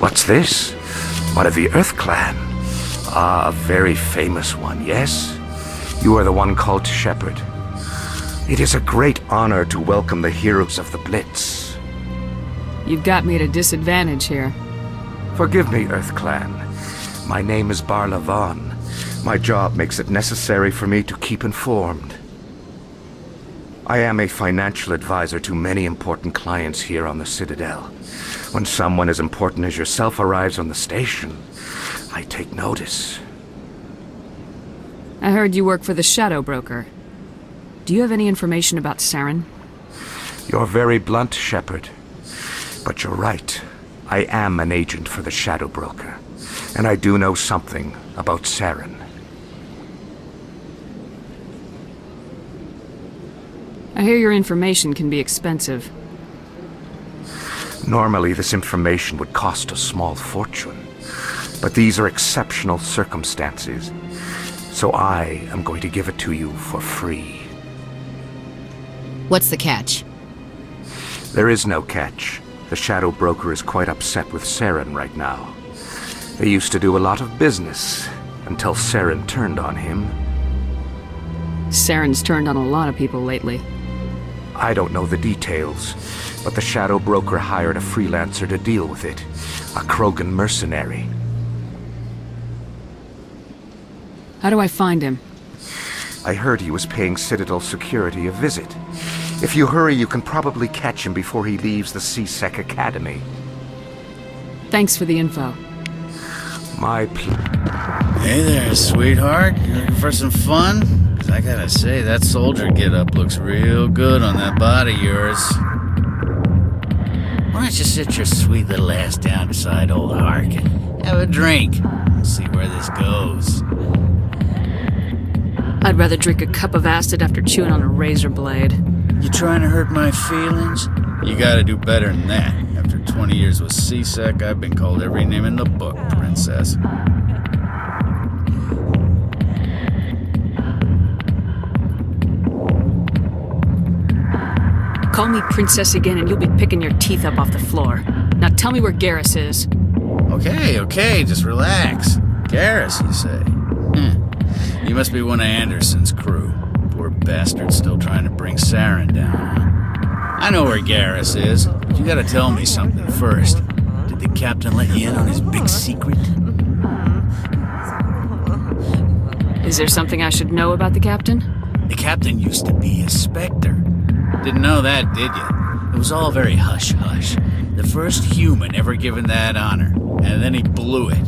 What's this? One of the Earth Clan. Ah, a very famous one, yes? You are the one called Shepherd. It is a great honor to welcome the heroes of the Blitz. You've got me at a disadvantage here. Forgive me, Earth Clan. My name is Barla Vaughn. My job makes it necessary for me to keep informed. I am a financial advisor to many important clients here on the Citadel. When someone as important as yourself arrives on the station, I take notice. I heard you work for the Shadow Broker. Do you have any information about Saren? You're very blunt, Shepherd. But you're right. I am an agent for the Shadow Broker. And I do know something about Saren. I hear your information can be expensive. Normally, this information would cost a small fortune. But these are exceptional circumstances. So I am going to give it to you for free. What's the catch? There is no catch. The Shadow Broker is quite upset with Saren right now. They used to do a lot of business, until Saren turned on him. Saren's turned on a lot of people lately. I don't know the details, but the Shadow Broker hired a freelancer to deal with it. A Krogan mercenary. How do I find him? I heard he was paying Citadel security a visit. If you hurry, you can probably catch him before he leaves the C-Sec Academy. Thanks for the info. My Hey there, sweetheart. You looking for some fun? 'Cause I gotta say, that soldier get-up looks real good on that body of yours. Why don't you sit your sweet little ass down beside old Harkin? Have a drink. We'll see where this goes. I'd rather drink a cup of acid after chewing on a razor blade. You trying to hurt my feelings? You gotta do better than that. After 20 years with C-Sec, I've been called every name in the book, princess. Call me princess again and you'll be picking your teeth up off the floor. Now tell me where Garrus is. Okay, just relax. Garrus, you say? You must be one of Anderson's crew. Poor bastard still trying to bring Saren down. I know where Garrus is, but you gotta tell me something first. Did the captain let you in on his big secret? Is there something I should know about the captain? The captain used to be a Spectre. Didn't know that, did you? It was all very hush-hush. The first human ever given that honor, and then he blew it.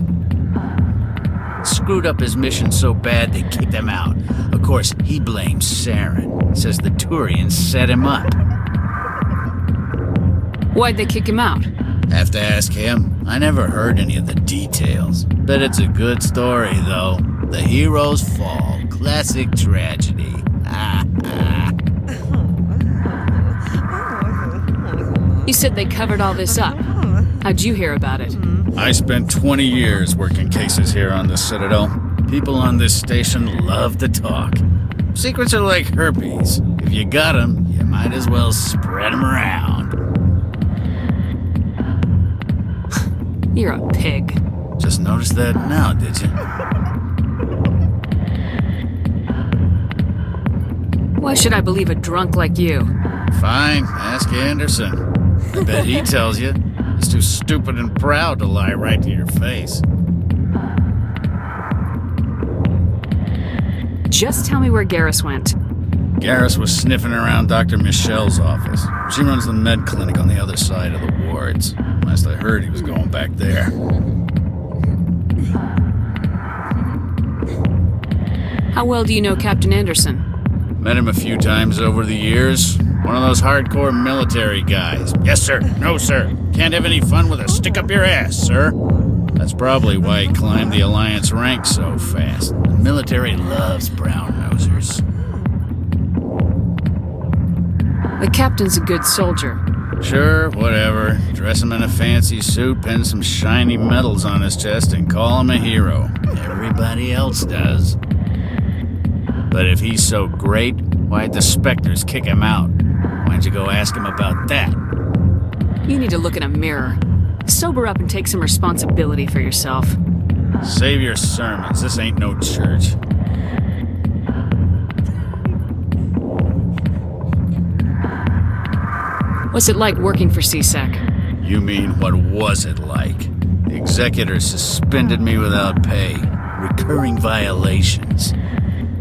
Screwed up his mission so bad they kicked him out. Of course, he blames Saren. Says the Turians set him up. Why'd they kick him out? Have to ask him. I never heard any of the details. Bet it's a good story, though. The heroes fall. Classic tragedy. You said they covered all this up. How'd you hear about it? I spent 20 years working cases here on the Citadel. People on this station love to talk. Secrets are like herpes. If you got them, you might as well spread them around. You're a pig. Just noticed that now, did you? Why should I believe a drunk like you? Fine, ask Anderson. I bet he tells you. He's too stupid and proud to lie right to your face. Just tell me where Garrus went. Garrus was sniffing around Dr. Michelle's office. She runs the med clinic on the other side of the wards. Last I heard, he was going back there. How well do you know Captain Anderson? Met him a few times over the years. One of those hardcore military guys. Yes, sir. No, sir. Can't have any fun with a stick up your ass, sir. That's probably why he climbed the Alliance ranks so fast. The military loves brown-nosers. The captain's a good soldier. Sure, whatever. Dress him in a fancy suit, pin some shiny medals on his chest, and call him a hero. Everybody else does. But if he's so great, why'd the Spectres kick him out? Why'd you go ask him about that? You need to look in a mirror. Sober up and take some responsibility for yourself. Save your sermons. This ain't no church. What's it like working for CSEC? You mean, what was it like? The executor suspended me without pay. Recurring violations.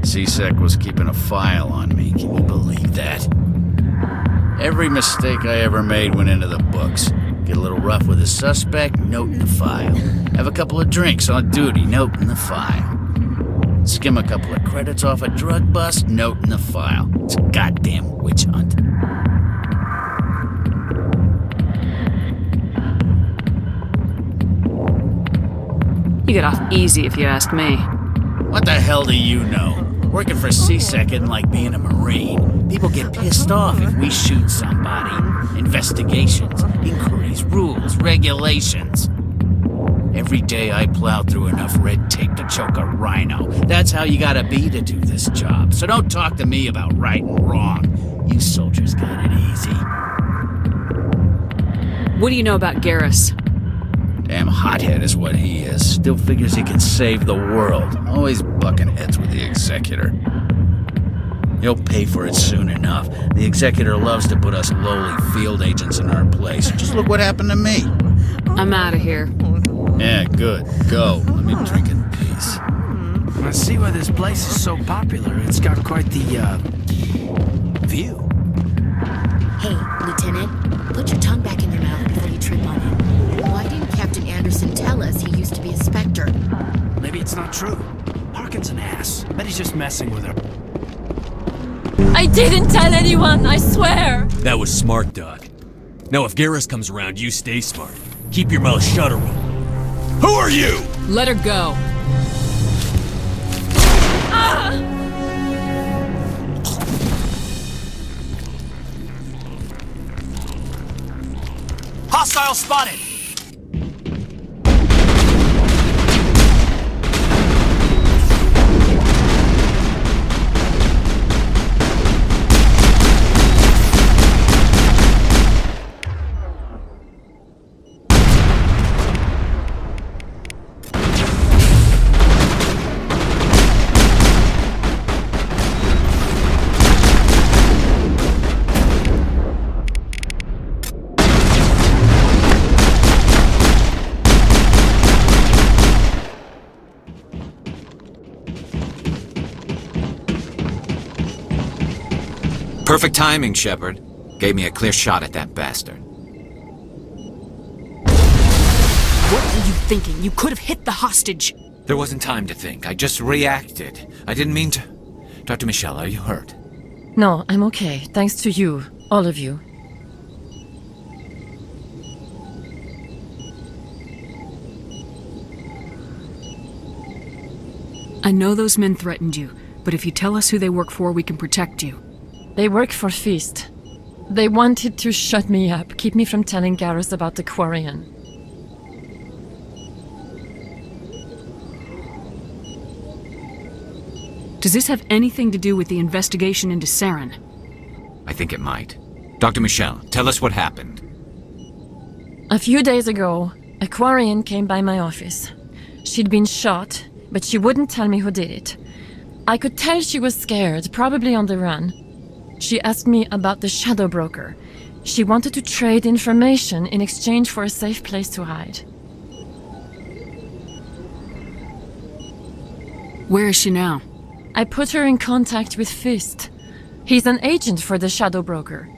CSEC was keeping a file on me. Can you believe that? Every mistake I ever made went into the books. Get a little rough with a suspect, note in the file. Have a couple of drinks on duty, note in the file. Skim a couple of credits off a drug bust, note in the file. It's a goddamn witch hunt. You get off easy if you ask me. What the hell do you know? Working for CSEC isn't like being a Marine. People get pissed off if we shoot somebody. Investigations, inquiries, rules, regulations. Every day I plow through enough red tape to choke a rhino. That's how you gotta be to do this job. So don't talk to me about right and wrong. You soldiers got it easy. What do you know about Garrus? Damn hothead is what he is. Still figures he can save the world. Always bucking heads with the executor. He'll pay for it soon enough. The executor loves to put us lowly field agents in our place. Just look what happened to me. I'm out of here. Yeah, good. Go. Let me drink in peace. I see why this place is so popular. It's got quite the, view. Hey, Lieutenant, put your tongue back in your mouth before you trip on him. Why didn't Captain Anderson tell us he used to be a Spectre? Maybe it's not true. Harkin's an ass. Bet he's just messing with her. I didn't tell anyone, I swear! That was smart, Doc. Now if Garrus comes around, you stay smart. Keep your mouth shut or we'll... Who are you? Let her go. Hostile spotted! Perfect timing, Shepard. Gave me a clear shot at that bastard. What were you thinking? You could have hit the hostage. There wasn't time to think. I just reacted. I didn't mean to... Dr. Michelle, are you hurt? No, I'm okay, thanks to you, all of you. I know those men threatened you, but if you tell us who they work for, we can protect you. They work for Feast. They wanted to shut me up, keep me from telling Garrus about the Quarian. Does this have anything to do with the investigation into Saren? I think it might. Dr. Michelle, tell us what happened. A few days ago, a Quarian came by my office. She'd been shot, but she wouldn't tell me who did it. I could tell she was scared, probably on the run. She asked me about the Shadow Broker. She wanted to trade information in exchange for a safe place to hide. Where is she now? I put her in contact with Fist. He's an agent for the Shadow Broker.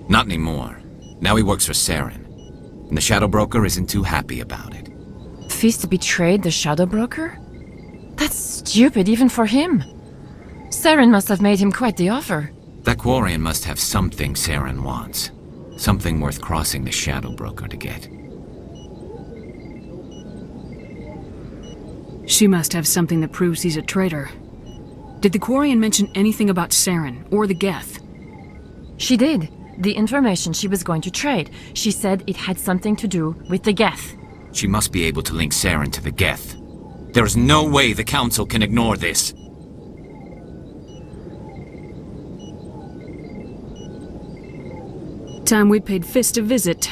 Not anymore. Now he works for Saren. And the Shadow Broker isn't too happy about it. Fist betrayed the Shadow Broker? That's stupid even for him. Saren must have made him quite the offer. That Quarian must have something Saren wants. Something worth crossing the Shadow Broker to get. She must have something that proves he's a traitor. Did the Quarian mention anything about Saren or the Geth? She did. The information she was going to trade. She said it had something to do with the Geth. She must be able to link Saren to the Geth. There is no way the Council can ignore this. Time we paid Fist a visit.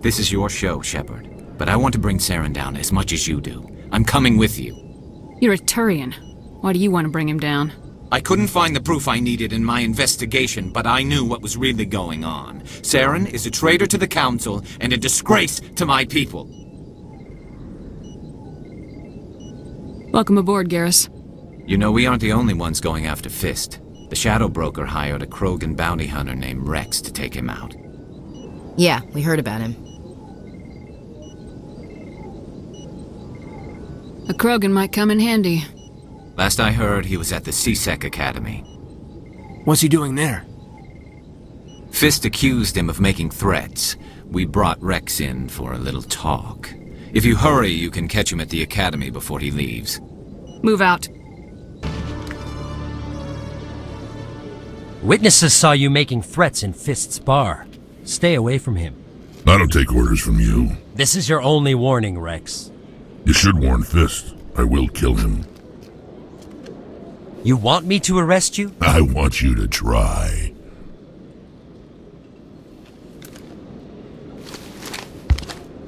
This is your show, Shepard. But I want to bring Saren down as much as you do. I'm coming with you. You're a Turian. Why do you want to bring him down? I couldn't find the proof I needed in my investigation, but I knew what was really going on. Saren is a traitor to the Council and a disgrace to my people. Welcome aboard, Garrus. You know, we aren't the only ones going after Fist. The Shadow Broker hired a Krogan bounty hunter named Wrex to take him out. Yeah, we heard about him. A Krogan might come in handy. Last I heard, he was at the CSEC Academy. What's he doing there? Fist accused him of making threats. We brought Wrex in for a little talk. If you hurry, you can catch him at the Academy before he leaves. Move out. Witnesses saw you making threats in Fist's bar. Stay away from him. I don't take orders from you. This is your only warning, Wrex. You should warn Fist. I will kill him. You want me to arrest you? I want you to try.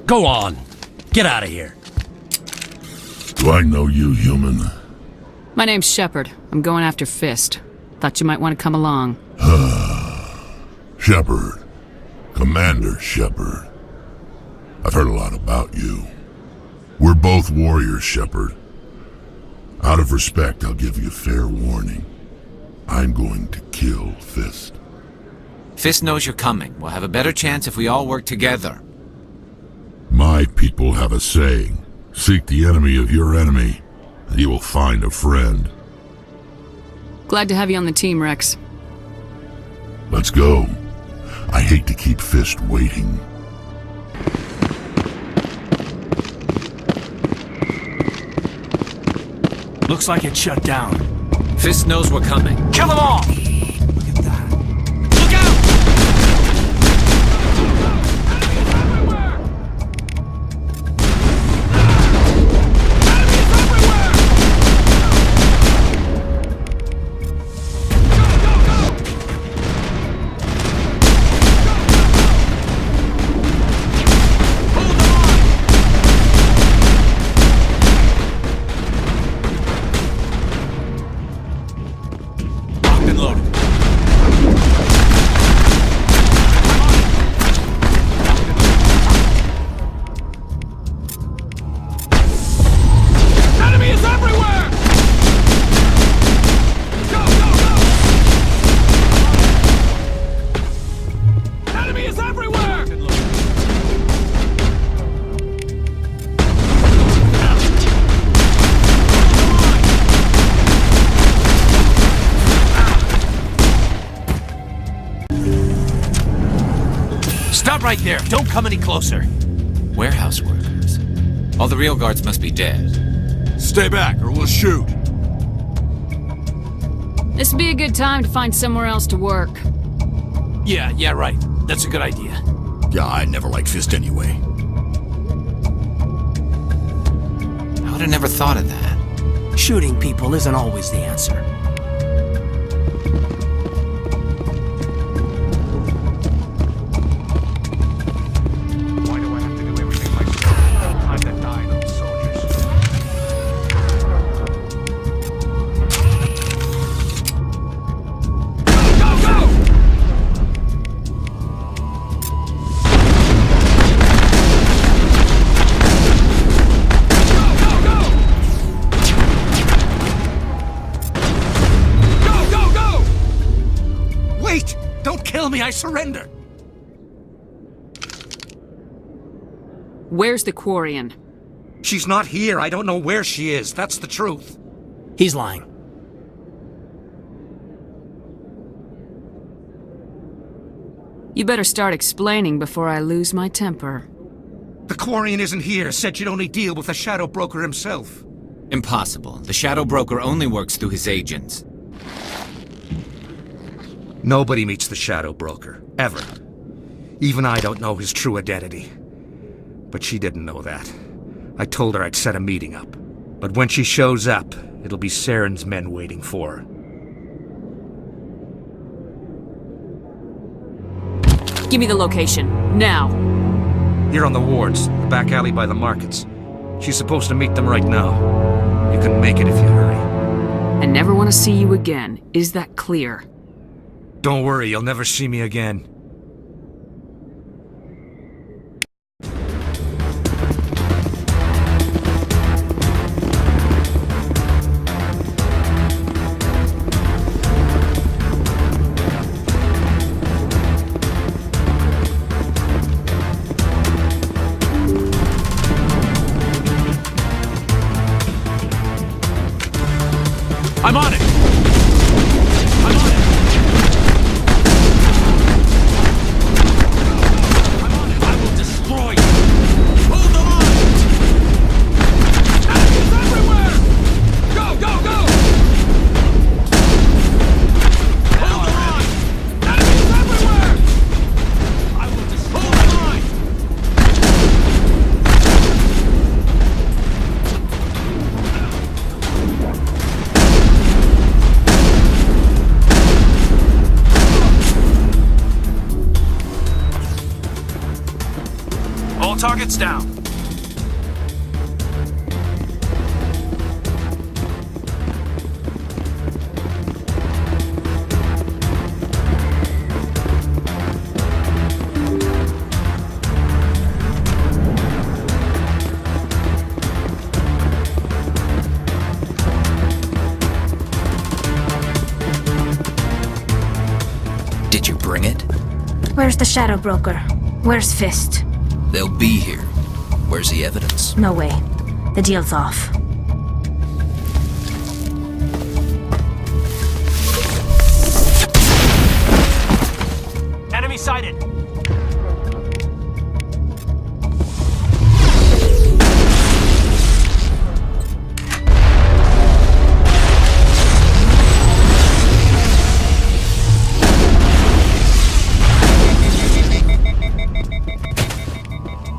Go on. Get out of here. Do I know you, human? My name's Shepard. I'm going after Fist. Thought you might want to come along. Shepard. Commander Shepard. I've heard a lot about you. We're both warriors, Shepard. Out of respect, I'll give you fair warning. I'm going to kill Fist. Fist knows you're coming. We'll have a better chance if we all work together. My people have a saying. Seek the enemy of your enemy, and you will find a friend. Glad to have you on the team, Wrex. Let's go. I hate to keep Fist waiting. Looks like it's shut down. Fist knows we're coming. Kill them all! Stop right there. Don't come any closer. Warehouse workers. All the real guards must be dead. Stay back or we'll shoot. This'd be a good time to find somewhere else to work. Yeah, right. That's a good idea. Yeah, I never liked Fist anyway. I would have never thought of that. Shooting people isn't always the answer. Why do I have to do everything myself? I'm the dying old soldiers. Wait! Don't kill me, I surrender! Where's the Quarian? She's not here. I don't know where she is. That's the truth. He's lying. You better start explaining before I lose my temper. The Quarian isn't here. Said she'd only deal with the Shadow Broker himself. Impossible. The Shadow Broker only works through his agents. Nobody meets the Shadow Broker, ever. Even I don't know his true identity. But she didn't know that. I told her I'd set a meeting up. But when she shows up, it'll be Saren's men waiting for her. Give me the location, now. Here on the wards, the back alley by the markets. She's supposed to meet them right now. You can make it if you hurry. I never want to see you again. Is that clear? Don't worry, you'll never see me again. I'm on it! I'm on it! I'm on it! I will destroy you! Hold the line! Enemies everywhere! Go, go, go! Hold the line! Enemies everywhere! I will destroy the line! All targets down. Did you bring it? Where's the Shadow Broker? Where's Fist? They'll be here. Where's the evidence? No way. The deal's off. Enemy sighted.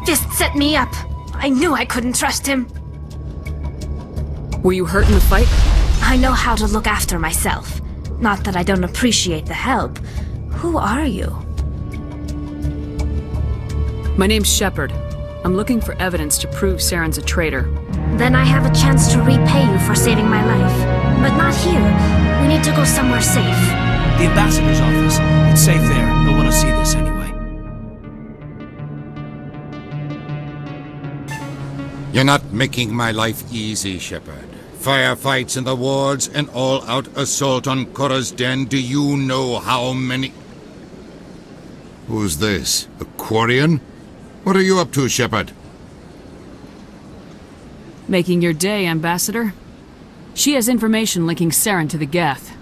Fist set me up. I knew I couldn't trust him. Were you hurt in the fight? I know how to look after myself. Not that I don't appreciate the help. Who are you? My name's Shepard. I'm looking for evidence to prove Saren's a traitor. Then I have a chance to repay you for saving my life. But not here. We need to go somewhere safe. The ambassador's office. It's safe there. He'll want to see this anyway. You're not making my life easy, Shepard. Firefights in the wards, an all-out assault on Korra's den. Do you know how many... Who's this? A Quarian? What are you up to, Shepard? Making your day, Ambassador. She has information linking Saren to the Geth.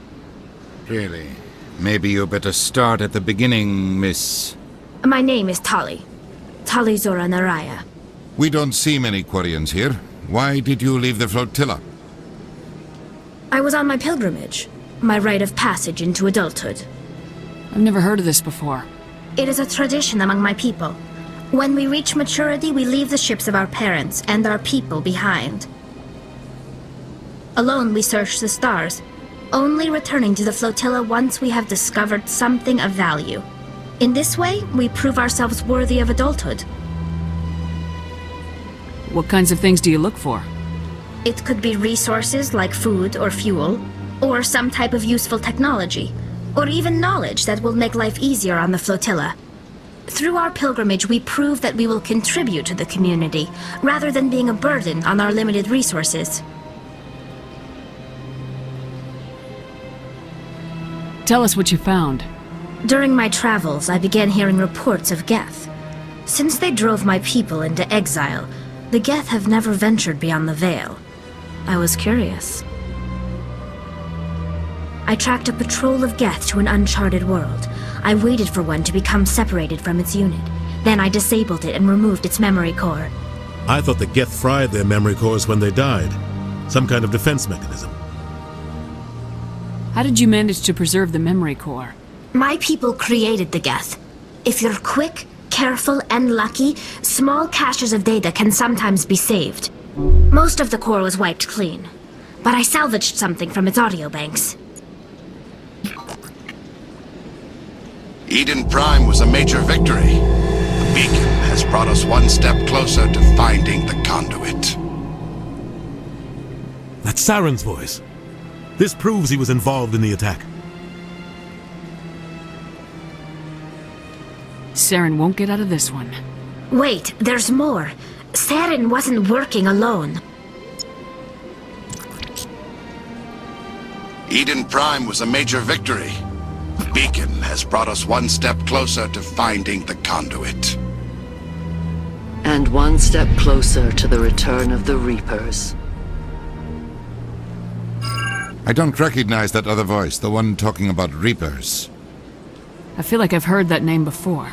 Really? Maybe you better start at the beginning, Miss... My name is Tali. Tali Zora Naraya. We don't see many Quarians here. Why did you leave the flotilla? I was on my pilgrimage. My rite of passage into adulthood. I've never heard of this before. It is a tradition among my people. When we reach maturity, we leave the ships of our parents and our people behind. Alone, we search the stars, only returning to the flotilla once we have discovered something of value. In this way, we prove ourselves worthy of adulthood. What kinds of things do you look for? It could be resources like food or fuel, or some type of useful technology, or even knowledge that will make life easier on the flotilla. Through our pilgrimage, we prove that we will contribute to the community, rather than being a burden on our limited resources. Tell us what you found. During my travels, I began hearing reports of Geth. Since they drove my people into exile, the Geth have never ventured beyond the Veil. I was curious. I tracked a patrol of Geth to an uncharted world. I waited for one to become separated from its unit. Then I disabled it and removed its memory core. I thought the Geth fried their memory cores when they died. Some kind of defense mechanism. How did you manage to preserve the memory core? My people created the Geth. If you're quick, careful, and lucky, small caches of data can sometimes be saved. Most of the core was wiped clean, but I salvaged something from its audio banks. Eden Prime was a major victory. The beacon has brought us one step closer to finding the conduit. That's Saren's voice. This proves he was involved in the attack. Saren won't get out of this one. Wait, there's more. Saren wasn't working alone. Eden Prime was a major victory. The beacon has brought us one step closer to finding the conduit. And one step closer to the return of the Reapers. I don't recognize that other voice, the one talking about Reapers. I feel like I've heard that name before.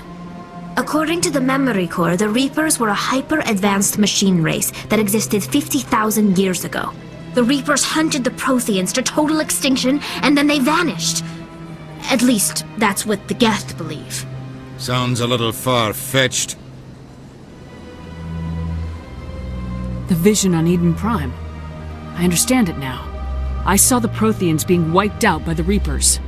According to the Memory Core, the Reapers were a hyper-advanced machine race that existed 50,000 years ago. The Reapers hunted the Protheans to total extinction, and then they vanished. At least, that's what the Geth believe. Sounds a little far-fetched. The vision on Eden Prime. I understand it now. I saw the Protheans being wiped out by the Reapers.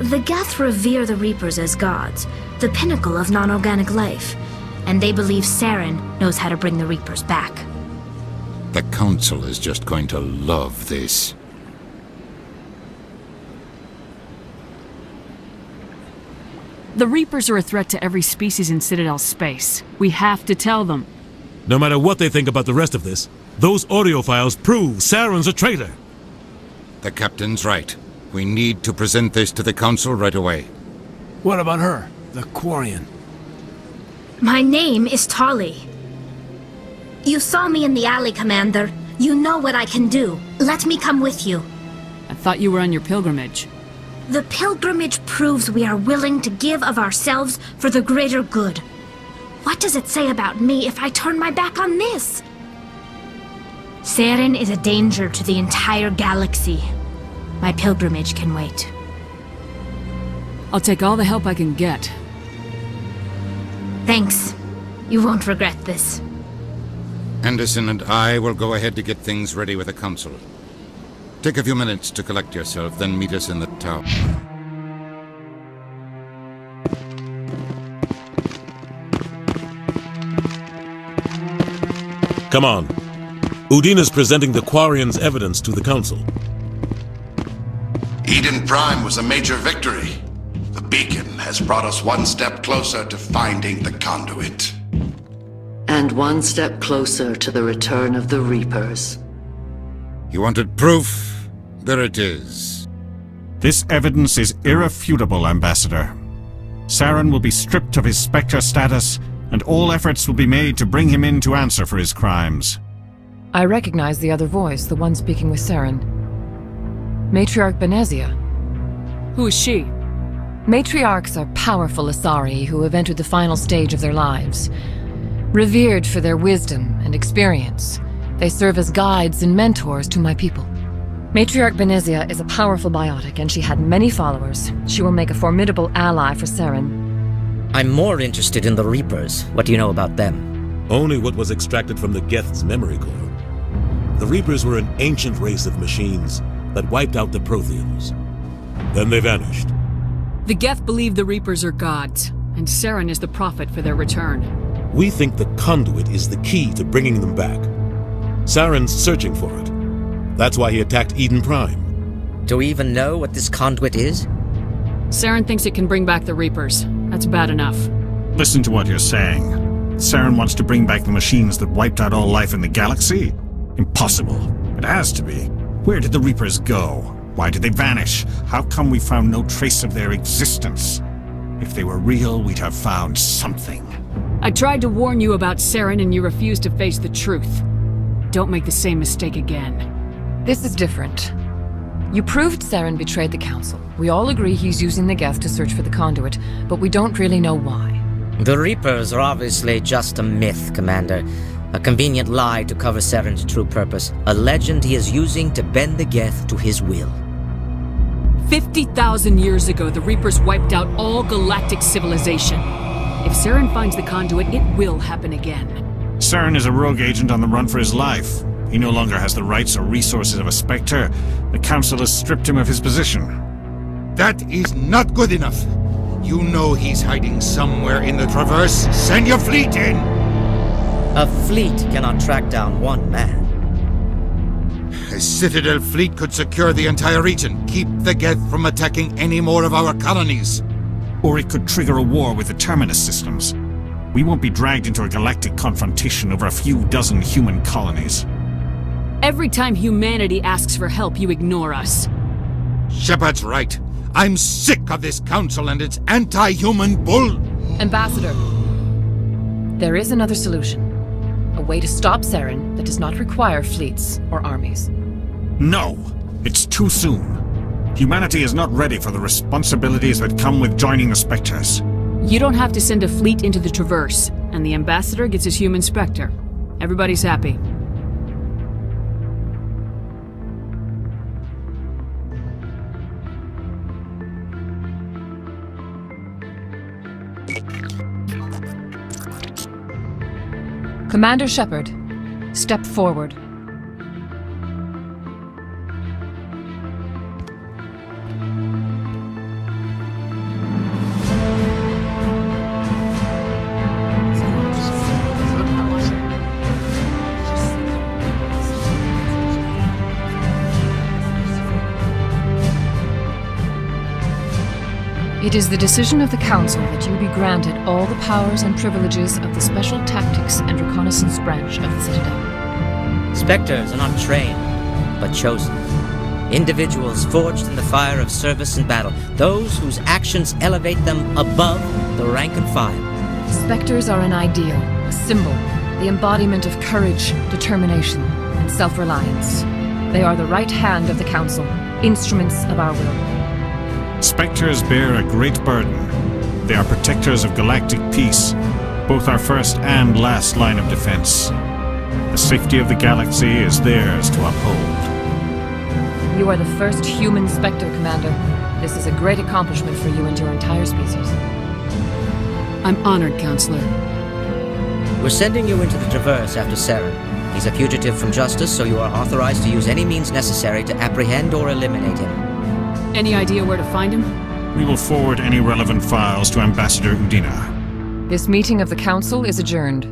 The Geth revere the Reapers as gods, the pinnacle of non-organic life, and they believe Saren knows how to bring the Reapers back. The Council is just going to love this. The Reapers are a threat to every species in Citadel space. We have to tell them. No matter what they think about the rest of this, those audio files prove Saren's a traitor. The Captain's right. We need to present this to the Council right away. What about her, the Quarian? My name is Tali. You saw me in the alley, Commander. You know what I can do. Let me come with you. I thought you were on your pilgrimage. The pilgrimage proves we are willing to give of ourselves for the greater good. What does it say about me if I turn my back on this? Saren is a danger to the entire galaxy. My pilgrimage can wait. I'll take all the help I can get. Thanks. You won't regret this. Anderson and I will go ahead to get things ready with the Council. Take a few minutes to collect yourself, then meet us in the tower. Come on. Udina's presenting the Quarian's evidence to the Council. Eden Prime was a major victory. The beacon has brought us one step closer to finding the conduit. And one step closer to the return of the Reapers. You wanted proof? There it is. This evidence is irrefutable, Ambassador. Saren will be stripped of his Spectre status, and all efforts will be made to bring him in to answer for his crimes. I recognize the other voice, the one speaking with Saren. Matriarch Benezia. Who is she? Matriarchs are powerful Asari who have entered the final stage of their lives. Revered for their wisdom and experience, they serve as guides and mentors to my people. Matriarch Benezia is a powerful biotic, and she had many followers. She will make a formidable ally for Saren. I'm more interested in the Reapers. What do you know about them? Only what was extracted from the Geth's memory core. The Reapers were an ancient race of machines that wiped out the Protheans. Then they vanished. The Geth believe the Reapers are gods, and Saren is the prophet for their return. We think the conduit is the key to bringing them back. Saren's searching for it. That's why he attacked Eden Prime. Do we even know what this conduit is? Saren thinks it can bring back the Reapers. That's bad enough. Listen to what you're saying. Saren wants to bring back the machines that wiped out all life in the galaxy? Impossible. It has to be. Where did the Reapers go? Why did they vanish? How come we found no trace of their existence? If they were real, we'd have found something. I tried to warn you about Saren and you refused to face the truth. Don't make the same mistake again. This is different. You proved Saren betrayed the Council. We all agree he's using the Geth to search for the conduit, but we don't really know why. The Reapers are obviously just a myth, Commander. A convenient lie to cover Saren's true purpose. A legend he is using to bend the Geth to his will. 50,000 years ago, the Reapers wiped out all galactic civilization. If Saren finds the conduit, it will happen again. Saren is a rogue agent on the run for his life. He no longer has the rights or resources of a Spectre. The Council has stripped him of his position. That is not good enough. You know he's hiding somewhere in the Traverse. Send your fleet in! A fleet cannot track down one man. A Citadel fleet could secure the entire region, keep the Geth from attacking any more of our colonies. Or it could trigger a war with the Terminus systems. We won't be dragged into a galactic confrontation over a few dozen human colonies. Every time humanity asks for help, you ignore us. Shepard's right. I'm sick of this council and its anti-human bull. Ambassador, there is another solution. A way to stop Saren that does not require fleets or armies. No! It's too soon. Humanity is not ready for the responsibilities that come with joining the Spectres. You don't have to send a fleet into the Traverse, and the Ambassador gets his human Spectre. Everybody's happy. Commander Shepard, step forward. It is the decision of the Council that you be granted all the powers and privileges of the Special Tactics and Reconnaissance branch of the Citadel. Spectres are not trained, but chosen. Individuals forged in the fire of service and battle, those whose actions elevate them above the rank and file. Spectres are an ideal, a symbol, the embodiment of courage, determination, and self-reliance. They are the right hand of the Council, instruments of our will. Spectres bear a great burden. They are protectors of galactic peace, both our first and last line of defense. The safety of the galaxy is theirs to uphold. You are the first human Spectre, Commander. This is a great accomplishment for you and your entire species. I'm honored, Counselor. We're sending you into the Traverse after Saren. He's a fugitive from justice, so you are authorized to use any means necessary to apprehend or eliminate him. Any idea where to find him? We will forward any relevant files to Ambassador Udina. This meeting of the Council is adjourned.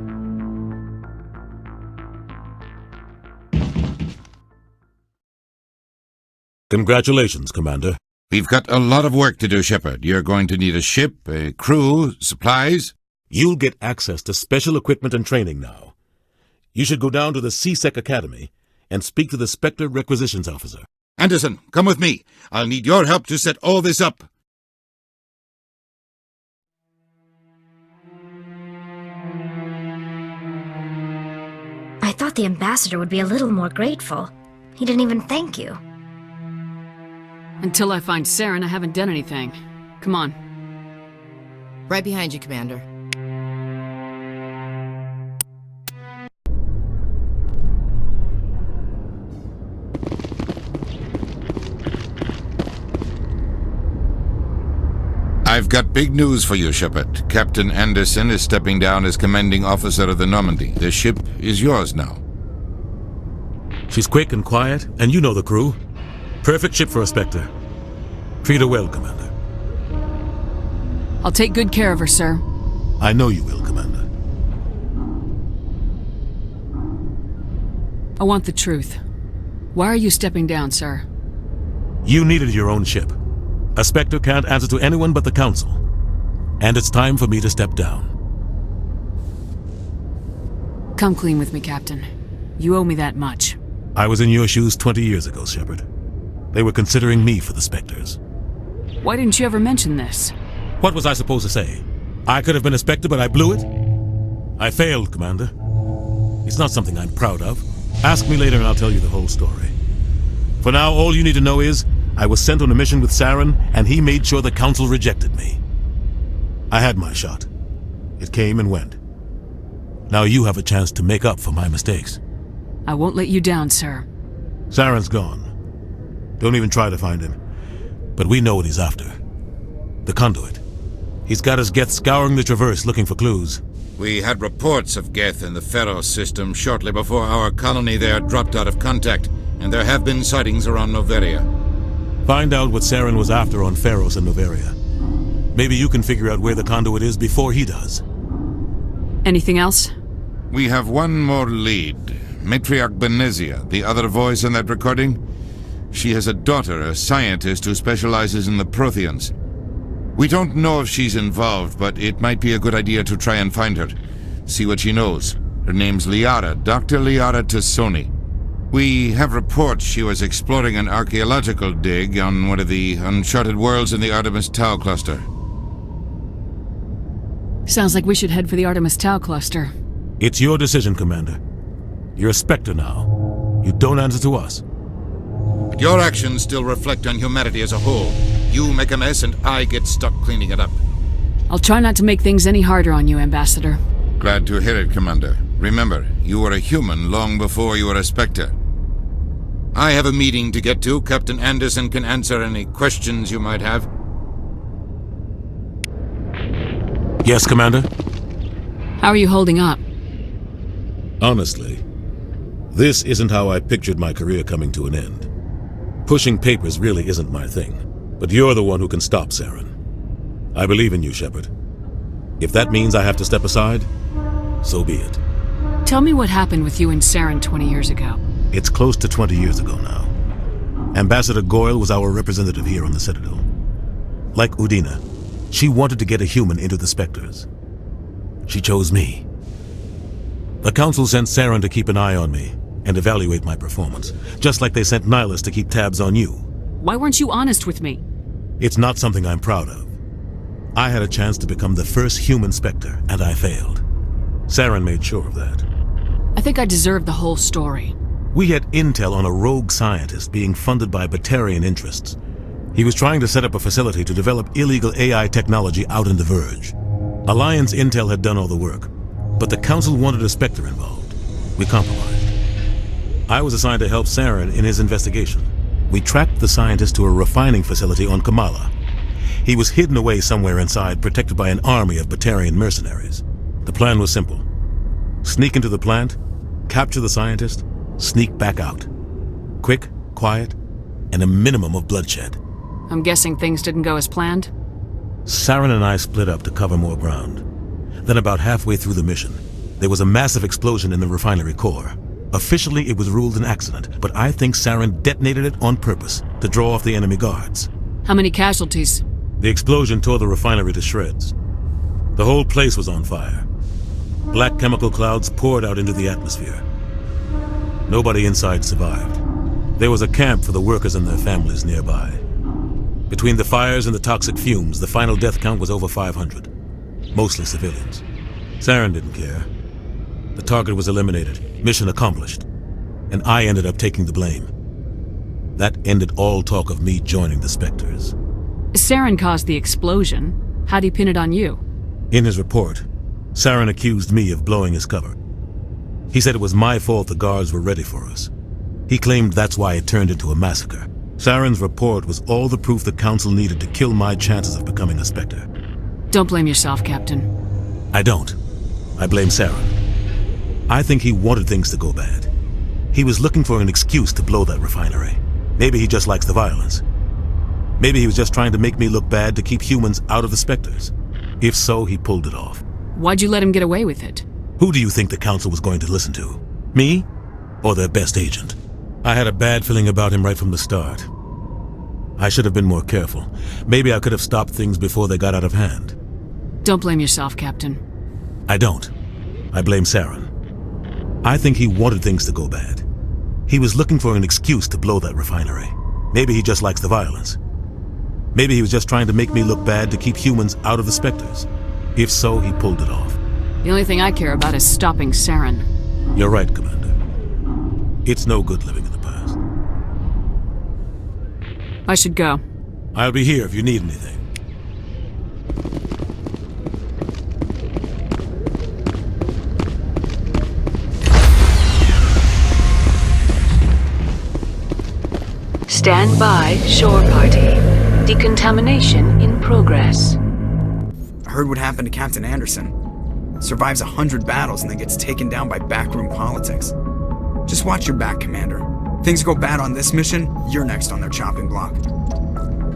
Congratulations, Commander. We've got a lot of work to do, Shepard. You're going to need a ship, a crew, supplies. You'll get access to special equipment and training now. You should go down to the C-Sec Academy and speak to the Spectre Requisitions Officer. Anderson, come with me. I'll need your help to set all this up. I thought the Ambassador would be a little more grateful. He didn't even thank you. Until I find Saren, I haven't done anything. Come on. Right behind you, Commander. I've got big news for you, Shepard. Captain Anderson is stepping down as commanding officer of the Normandy. The ship is yours now. She's quick and quiet, and you know the crew. Perfect ship for a Spectre. Treat her well, Commander. I'll take good care of her, sir. I know you will, Commander. I want the truth. Why are you stepping down, sir? You needed your own ship. A Spectre can't answer to anyone but the Council. And it's time for me to step down. Come clean with me, Captain. You owe me that much. I was in your shoes 20 years ago, Shepard. They were considering me for the Spectres. Why didn't you ever mention this? What was I supposed to say? I could have been a Spectre, but I blew it? I failed, Commander. It's not something I'm proud of. Ask me later and I'll tell you the whole story. For now, all you need to know is I was sent on a mission with Saren, and he made sure the Council rejected me. I had my shot. It came and went. Now you have a chance to make up for my mistakes. I won't let you down, sir. Saren's gone. Don't even try to find him. But we know what he's after. The conduit. He's got his Geth scouring the Traverse looking for clues. We had reports of Geth in the Pharos system shortly before our colony there dropped out of contact, and there have been sightings around Noveria. Find out what Saren was after on Pharos and Noveria. Maybe you can figure out where the conduit is before he does. Anything else? We have one more lead. Matriarch Benezia, the other voice in that recording. She has a daughter, a scientist who specializes in the Protheans. We don't know if she's involved, but it might be a good idea to try and find her. See what she knows. Her name's Liara, Dr. Liara Tassoni. We have reports she was exploring an archaeological dig on one of the uncharted worlds in the Artemis Tau cluster. Sounds like we should head for the Artemis Tau cluster. It's your decision, Commander. You're a Spectre now. You don't answer to us. But your actions still reflect on humanity as a whole. You make a mess and I get stuck cleaning it up. I'll try not to make things any harder on you, Ambassador. Glad to hear it, Commander. Remember, you were a human long before you were a Spectre. I have a meeting to get to. Captain Anderson can answer any questions you might have. Yes, Commander? How are you holding up? Honestly, this isn't how I pictured my career coming to an end. Pushing papers really isn't my thing, but you're the one who can stop Saren. I believe in you, Shepard. If that means I have to step aside, so be it. Tell me what happened with you and Saren 20 years ago. It's close to 20 years ago now. Ambassador Goyle was our representative here on the Citadel. Like Udina, she wanted to get a human into the Spectres. She chose me. The Council sent Saren to keep an eye on me and evaluate my performance, just like they sent Nihilus to keep tabs on you. Why weren't you honest with me? It's not something I'm proud of. I had a chance to become the first human Spectre, and I failed. Saren made sure of that. I think I deserve the whole story. We had intel on a rogue scientist being funded by Batarian interests. He was trying to set up a facility to develop illegal AI technology out in the Verge. Alliance intel had done all the work, but the Council wanted a Spectre involved. We compromised. I was assigned to help Saren in his investigation. We tracked the scientist to a refining facility on Kamala. He was hidden away somewhere inside, protected by an army of Batarian mercenaries. The plan was simple. Sneak into the plant, capture the scientist, sneak back out. Quick, quiet, and a minimum of bloodshed. I'm guessing things didn't go as planned? Saren and I split up to cover more ground. Then about halfway through the mission, there was a massive explosion in the refinery core. Officially, it was ruled an accident, but I think Saren detonated it on purpose to draw off the enemy guards. How many casualties? The explosion tore the refinery to shreds. The whole place was on fire. Black chemical clouds poured out into the atmosphere. Nobody inside survived. There was a camp for the workers and their families nearby. Between the fires and the toxic fumes, the final death count was over 500. Mostly civilians. Saren didn't care. The target was eliminated, mission accomplished, and I ended up taking the blame. That ended all talk of me joining the Spectres. Saren caused the explosion. How'd he pin it on you? In his report, Saren accused me of blowing his cover. He said it was my fault the guards were ready for us. He claimed that's why it turned into a massacre. Saren's report was all the proof the Council needed to kill my chances of becoming a Spectre. Don't blame yourself, Captain. I don't. I blame Saren. I think he wanted things to go bad. He was looking for an excuse to blow that refinery. Maybe he just likes the violence. Maybe he was just trying to make me look bad to keep humans out of the Spectres. If so, he pulled it off. Why'd you let him get away with it? Who do you think the Council was going to listen to? Me? Or their best agent? I had a bad feeling about him right from the start. I should have been more careful. Maybe I could have stopped things before they got out of hand. Don't blame yourself, Captain. I don't. I blame Saren. I think he wanted things to go bad. He was looking for an excuse to blow that refinery. Maybe he just likes the violence. Maybe he was just trying to make me look bad to keep humans out of the Spectres. If so, he pulled it off. The only thing I care about is stopping Saren. You're right, Commander. It's no good living in the past. I should go. I'll be here if you need anything. Stand by, shore party. Decontamination in progress. I heard what happened to Captain Anderson. Survives 100 battles and then gets taken down by backroom politics. Just watch your back, Commander. Things go bad on this mission, you're next on their chopping block.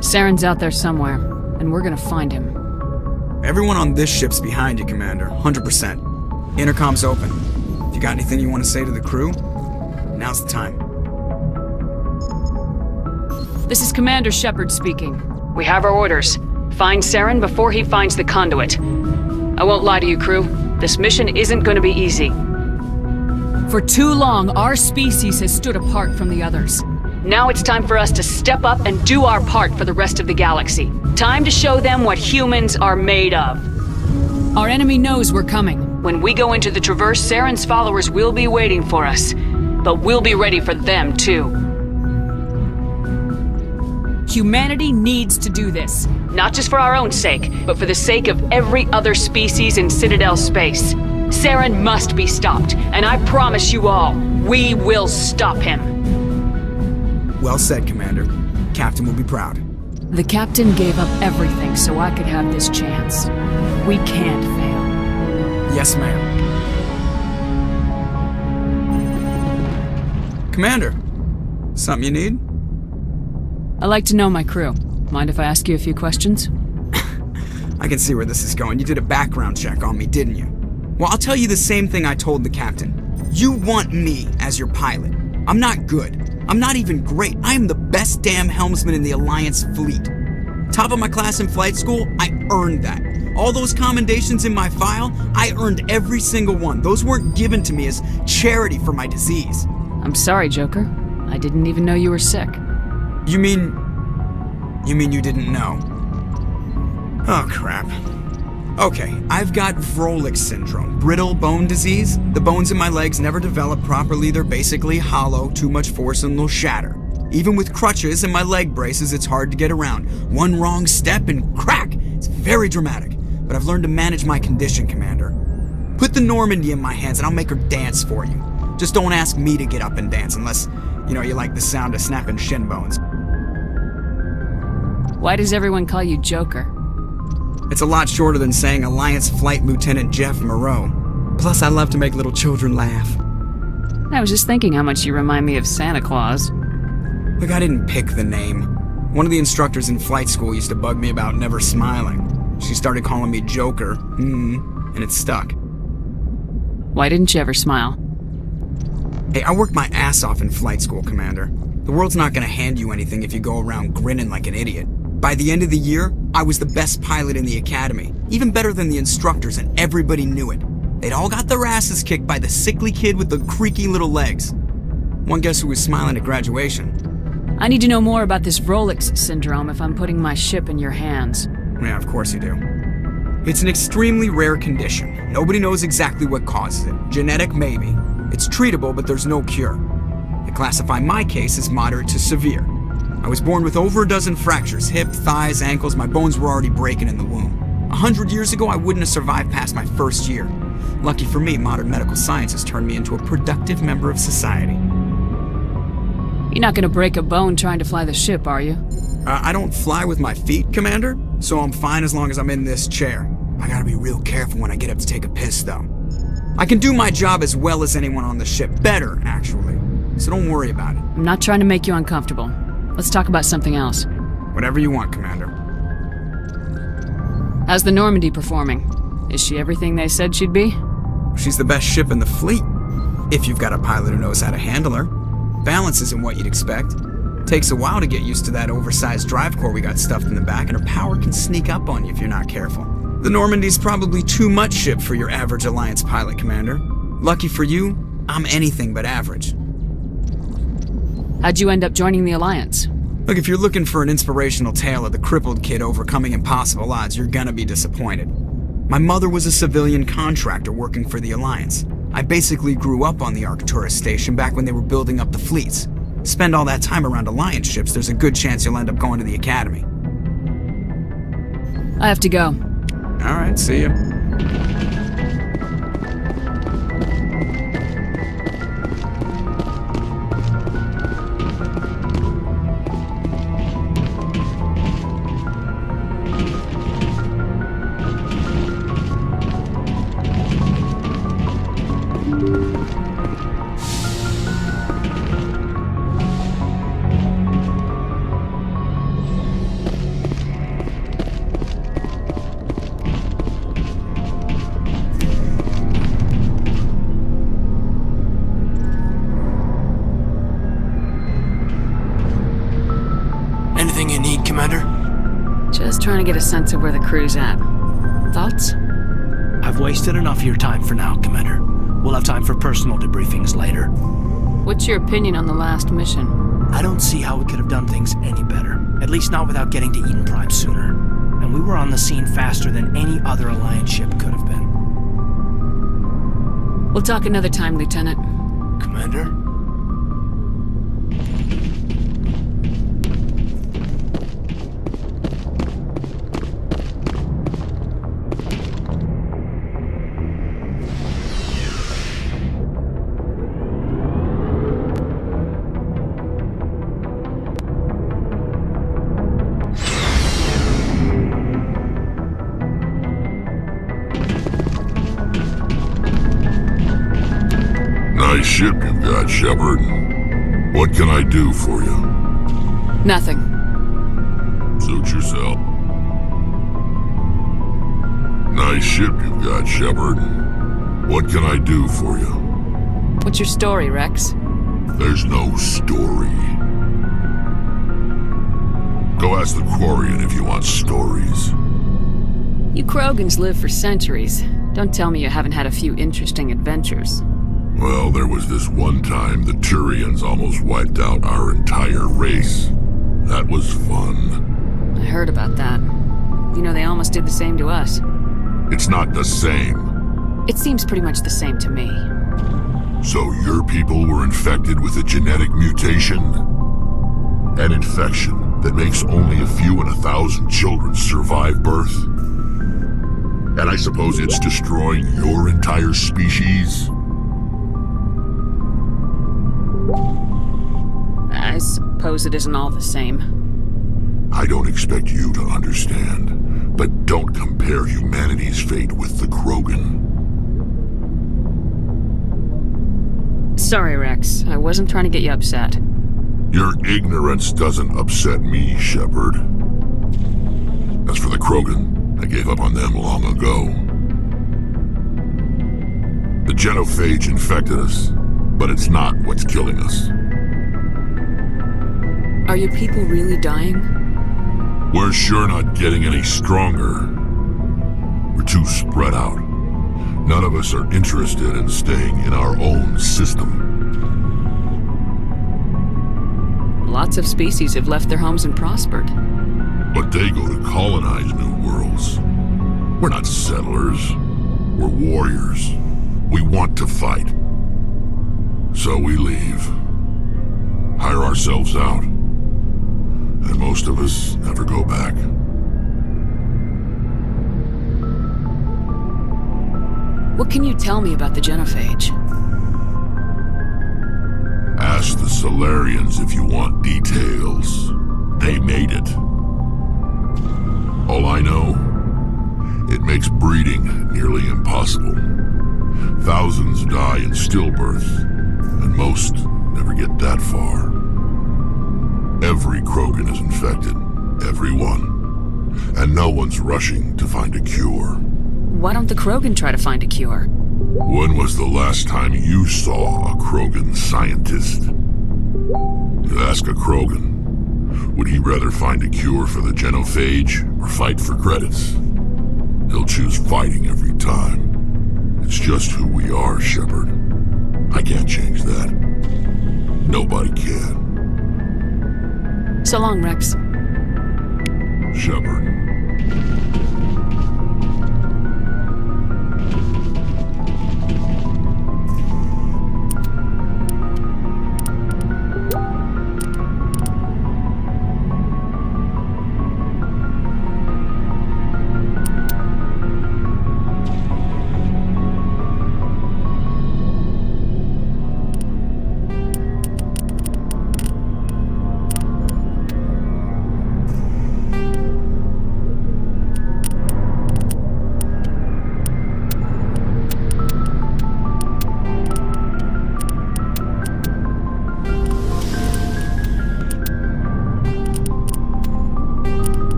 Saren's out there somewhere, and we're gonna find him. Everyone on this ship's behind you, Commander. 100%. Intercom's open. If you got anything you want to say to the crew, now's the time. This is Commander Shepard speaking. We have our orders. Find Saren before he finds the conduit. I won't lie to you, crew. This mission isn't going to be easy. For too long, our species has stood apart from the others. Now it's time for us to step up and do our part for the rest of the galaxy. Time to show them what humans are made of. Our enemy knows we're coming. When we go into the Traverse, Saren's followers will be waiting for us. But we'll be ready for them, too. Humanity needs to do this. Not just for our own sake, but for the sake of every other species in Citadel space. Saren must be stopped, and I promise you all, we will stop him. Well said, Commander. Captain will be proud. The Captain gave up everything so I could have this chance. We can't fail. Yes, ma'am. Commander, something you need? I like to know my crew. Mind if I ask you a few questions? I can see where this is going. You did a background check on me, didn't you? Well, I'll tell you the same thing I told the captain. You want me as your pilot. I'm not good. I'm not even great. I am the best damn helmsman in the Alliance fleet. Top of my class in flight school, I earned that. All those commendations in my file, I earned every single one. Those weren't given to me as charity for my disease. I'm sorry, Joker. I didn't even know you were sick. You mean you didn't know? Oh, crap. Okay, I've got Wrex syndrome, brittle bone disease. The bones in my legs never develop properly. They're basically hollow, too much force and they'll shatter. Even with crutches and my leg braces, it's hard to get around. One wrong step and crack! It's very dramatic. But I've learned to manage my condition, Commander. Put the Normandy in my hands and I'll make her dance for you. Just don't ask me to get up and dance unless, you like the sound of snapping shin bones. Why does everyone call you Joker? It's a lot shorter than saying Alliance Flight Lieutenant Jeff Moreau. Plus, I love to make little children laugh. I was just thinking how much you remind me of Santa Claus. Look, I didn't pick the name. One of the instructors in flight school used to bug me about never smiling. She started calling me Joker, and it stuck. Why didn't you ever smile? Hey, I worked my ass off in flight school, Commander. The world's not gonna hand you anything if you go around grinning like an idiot. By the end of the year, I was the best pilot in the academy, even better than the instructors, and everybody knew it. They'd all got their asses kicked by the sickly kid with the creaky little legs. One guess who was smiling at graduation? I need to know more about this Wrex syndrome if I'm putting my ship in your hands. Yeah, of course you do. It's an extremely rare condition. Nobody knows exactly what causes it. Genetic, maybe. It's treatable, but there's no cure. They classify my case as moderate to severe. I was born with over a dozen fractures, hip, thighs, ankles. My bones were already breaking in the womb. 100 years ago, I wouldn't have survived past my first year. Lucky for me, modern medical science has turned me into a productive member of society. You're not gonna break a bone trying to fly the ship, are you? I don't fly with my feet, Commander, so I'm fine as long as I'm in this chair. I gotta be real careful when I get up to take a piss, though. I can do my job as well as anyone on the ship. Better, actually. So don't worry about it. I'm not trying to make you uncomfortable. Let's talk about something else. Whatever you want, Commander. How's the Normandy performing? Is she everything they said she'd be? She's the best ship in the fleet. If you've got a pilot who knows how to handle her. Balance isn't what you'd expect. Takes a while to get used to that oversized drive core we got stuffed in the back, and her power can sneak up on you if you're not careful. The Normandy's probably too much ship for your average Alliance pilot, Commander. Lucky for you, I'm anything but average. How'd you end up joining the Alliance? Look, if you're looking for an inspirational tale of the crippled kid overcoming impossible odds, you're gonna be disappointed. My mother was a civilian contractor working for the Alliance. I basically grew up on the Arcturus station back when they were building up the fleets. Spend all that time around Alliance ships, there's a good chance you'll end up going to the Academy. I have to go. Alright, see ya. trying to get a sense of where the crew's at. Thoughts? I've wasted enough of your time for now, Commander. We'll have time for personal debriefings later. What's your opinion on the last mission? I don't see how we could have done things any better. At least not without getting to Eden Prime sooner. And we were on the scene faster than any other Alliance ship could have been. We'll talk another time, Lieutenant. Commander? Nice ship you've got, Shepard. What can I do for you? Nothing. Suit yourself. Nice ship you've got, Shepard. What can I do for you? What's your story, Wrex? There's no story. Go ask the Quarian if you want stories. You Krogans live for centuries. Don't tell me you haven't had a few interesting adventures. Well, there was this one time the Turians almost wiped out our entire race. That was fun. I heard about that. You know, they almost did the same to us. It's not the same. It seems pretty much the same to me. So your people were infected with a genetic mutation? An infection that makes only a few in 1,000 children survive birth? And I suppose it's destroying your entire species? I suppose it isn't all the same. I don't expect you to understand, but don't compare humanity's fate with the Krogan. Sorry, Wrex. I wasn't trying to get you upset. Your ignorance doesn't upset me, Shepard. As for the Krogan, I gave up on them long ago. The genophage infected us, but it's not what's killing us. Are your people really dying? We're sure not getting any stronger. We're too spread out. None of us are interested in staying in our own system. Lots of species have left their homes and prospered. But they go to colonize new worlds. We're not settlers. We're warriors. We want to fight. So we leave. Hire ourselves out. And most of us never go back. What can you tell me about the genophage? Ask the Solarians if you want details. They made it. All I know, it makes breeding nearly impossible. Thousands die in stillbirth, and most never get that far. Every Krogan is infected. Every one. And no one's rushing to find a cure. Why don't the Krogan try to find a cure? When was the last time you saw a Krogan scientist? You ask a Krogan, would he rather find a cure for the genophage or fight for credits? He'll choose fighting every time. It's just who we are, Shepard. I can't change that. Nobody can. So long, Wrex. Shepard.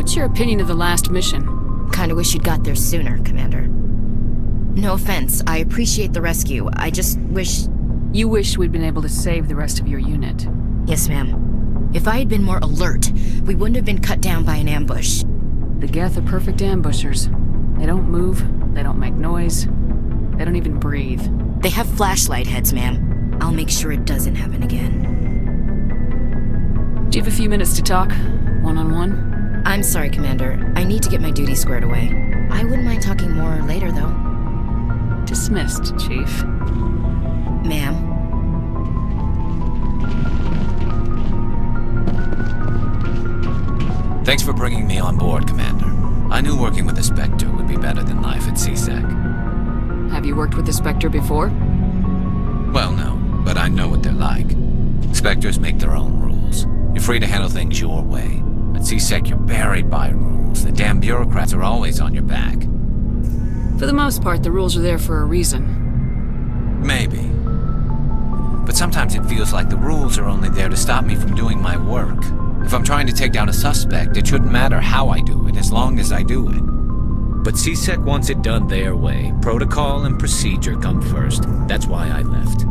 What's your opinion of the last mission? Kinda wish you'd got there sooner, Commander. No offense, I appreciate the rescue. I just wish... You wish we'd been able to save the rest of your unit. Yes, ma'am. If I had been more alert, we wouldn't have been cut down by an ambush. The Geth are perfect ambushers. They don't move, they don't make noise, they don't even breathe. They have flashlight heads, ma'am. I'll make sure it doesn't happen again. Do you have a few minutes to talk? One-on-one? I'm sorry, Commander. I need to get my duty squared away. I wouldn't mind talking more later, though. Dismissed, Chief. Ma'am. Thanks for bringing me on board, Commander. I knew working with the Spectre would be better than life at CSEC. Have you worked with the Spectre before? Well, no, but I know what they're like. Spectres make their own rules. You're free to handle things your way. At CSEC, you're buried by rules. The damn bureaucrats are always on your back. For the most part, the rules are there for a reason. Maybe. But sometimes it feels like the rules are only there to stop me from doing my work. If I'm trying to take down a suspect, it shouldn't matter how I do it, as long as I do it. But CSEC wants it done their way. Protocol and procedure come first. That's why I left.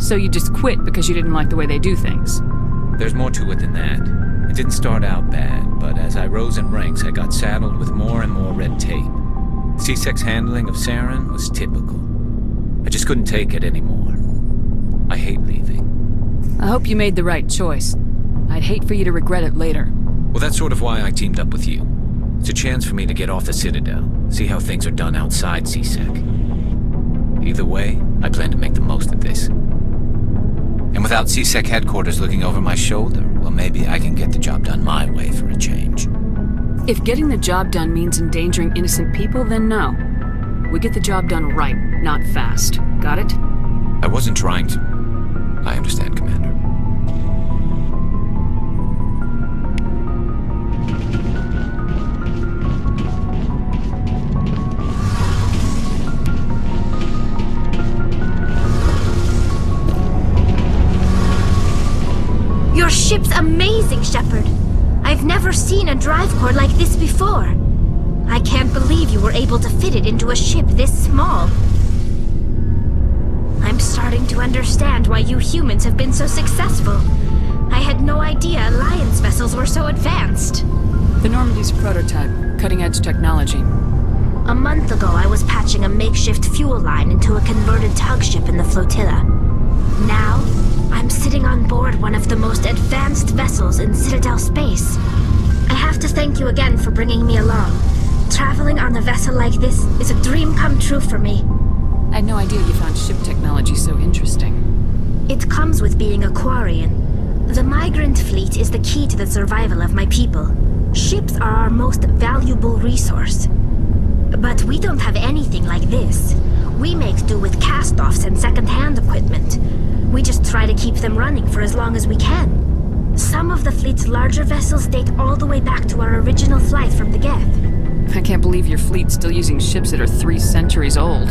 So you just quit because you didn't like the way they do things? There's more to it than that. It didn't start out bad, but as I rose in ranks, I got saddled with more and more red tape. CSEC's handling of Saren was typical. I just couldn't take it anymore. I hate leaving. I hope you made the right choice. I'd hate for you to regret it later. Well, that's sort of why I teamed up with you. It's a chance for me to get off the Citadel, see how things are done outside CSEC. Either way, I plan to make the most of this. And without CSEC headquarters looking over my shoulder, well, maybe I can get the job done my way for a change. If getting the job done means endangering innocent people, then no. We get the job done right, not fast. Got it? I wasn't trying to... I understand, Commander. Your ship's amazing, Shepard. I've never seen a drive core like this before. I can't believe you were able to fit it into a ship this small. I'm starting to understand why you humans have been so successful. I had no idea Alliance vessels were so advanced. The Normandy's a prototype, cutting-edge technology. A month ago, I was patching a makeshift fuel line into a converted tug ship in the flotilla. Now, I'm sitting on board one of the most advanced vessels in Citadel space. I have to thank you again for bringing me along. Traveling on a vessel like this is a dream come true for me. I had no idea you found ship technology so interesting. It comes with being a Quarian. The migrant fleet is the key to the survival of my people. Ships are our most valuable resource. But we don't have anything like this. We make do with cast-offs and second-hand equipment. We just try to keep them running for as long as we can. Some of the fleet's larger vessels date all the way back to our original flight from the Geth. I can't believe your fleet's still using ships that are 3 centuries old.